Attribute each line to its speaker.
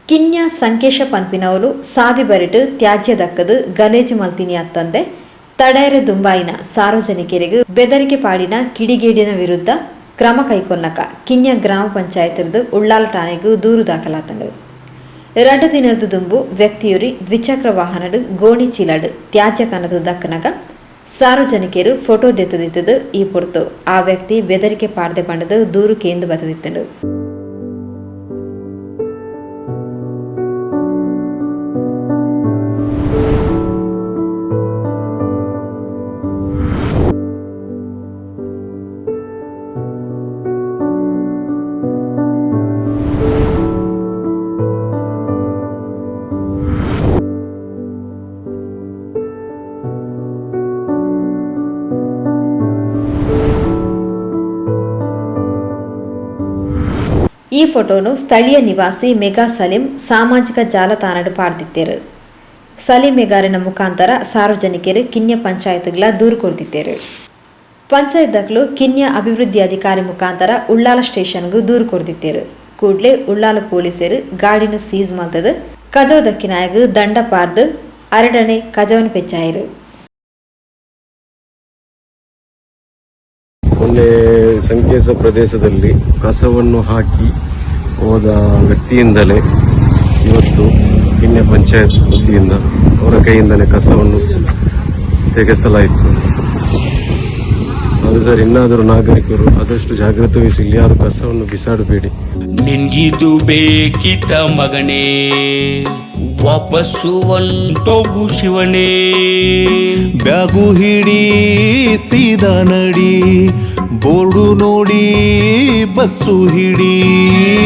Speaker 1: ಕಿನ್ಯ ಸಂಕೇಶ ಪಂಪಿನವರು ಸಾದಿ ಬರಿಟ್ ತ್ಯಾಜ್ಯ ದಕ್ಕದು ಗಲೇಜು ಮಲ್ತಿನಿ ಅತ್ತಂದೆ ತಡೇರೆ ದುಂಬಾಯಿನ ಸಾರ್ವಜನಿಕರಿಗೆ ಬೆದರಿಕೆ ಪಾಡಿನ ಕಿಡಿಗೇಡಿನ ವಿರುದ್ಧ ಕ್ರಮ ಕೈಗೊಳ್ಳಕ ಕಿನ್ಯ ಗ್ರಾಮ ಪಂಚಾಯತ್ ಉಳ್ಳಾಲ ಠಾಣೆಗೂ ದೂರು ದಾಖಲಾತಂಡು. 2 ದಿನದ ದುಂಬು ವ್ಯಕ್ತಿಯುರಿ ದ್ವಿಚಕ್ರ ವಾಹನಡು ಗೋಣಿ ಚೀಲಡು ತ್ಯಾಜ್ಯ ಕನದ ದಕ್ಕನಗ ಸಾರ್ವಜನಿಕರು ಫೋಟೋ ದೆತ್ತದಿತ್ತದು ಈ ಪೊರ್ತು ಆ ವ್ಯಕ್ತಿ ಬೆದರಿಕೆ ಪಾಡದೆ ಪಂಡದು ದೂರು ಕೇಂದು ಬತ್ತದಿತ್ತಂಡು. ಈ ಫೋಟೋನು ಸ್ಥಳೀಯ ನಿವಾಸಿ ಮೆಗಾ ಸಲೀಂ ಸಾಮಾಜಿಕ ಜಾಲತಾಣಡು ಪಾಡ್ದಿತ್ತೇರು. ಸಲೀಂ ಮೆಗಾರಿನ ಮುಖಾಂತರ ಸಾರ್ವಜನಿಕರು ಕಿನ್ಯ ಪಂಚಾಯತ್ಗಳ ದೂರು ಕೊಡ್ತಿದ್ದೇರು. ಪಂಚಾಯತ್ಗಳು ಕಿನ್ಯ ಅಭಿವೃದ್ಧಿ ಅಧಿಕಾರಿ ಮುಖಾಂತರ ಉಳ್ಳಾಲ ಸ್ಟೇಷನ್ಗೂ ದೂರು ಕೊಡ್ತಿದ್ದೇರು. ಕೂಡಲೇ ಉಳ್ಳಾಲ ಪೊಲೀಸರು ಗಾಡಿನ ಸೀಸ್ ಮಾಡ್ತದ ಕದವ ದಕ್ಕಿನಾಯಗ ದಂಡ ಪಾಡ್ದು ಅರಡನೆ ಕಜವನ ಪೆಚ್ಚಾಯಿರು.
Speaker 2: ಮೊನ್ನೆ ಸಂಕೇಶ ಪ್ರದೇಶದಲ್ಲಿ ಕಸವನ್ನು ಹಾಕಿ ಹೋದ ವ್ಯಕ್ತಿಯಿಂದಲೇ ಇವತ್ತು ಕಿನ್ಯ ಪಂಚಾಯತ್ ವತಿಯಿಂದ ಅವರ ಕೈಯಿಂದಲೇ ಕಸವನ್ನು ತೆಗೆಸಲಾಯಿತು. ಆದರೆ ಇನ್ನಾದರೂ ನಾಗರಿಕರು ಆದಷ್ಟು ಜಾಗೃತಿ ವಹಿಸಿ ಯಾರು ಕಸವನ್ನು ಬಿಸಾಡಬೇಡಿ.
Speaker 3: ನಿನ್ಗಿದು ಬೇಕಿತ ಮಗನೇ, ವಾಪಸ್ಸು ಒಂಟೋಗು ಶಿವನೇ.
Speaker 4: ಬ್ಯಾಗು ಹಿಡಿ ಸೀದಾ ನಡಿ, ಬೋರ್ಡು ನೋಡಿ ಬಸ್ಸು ಹಿಡಿ.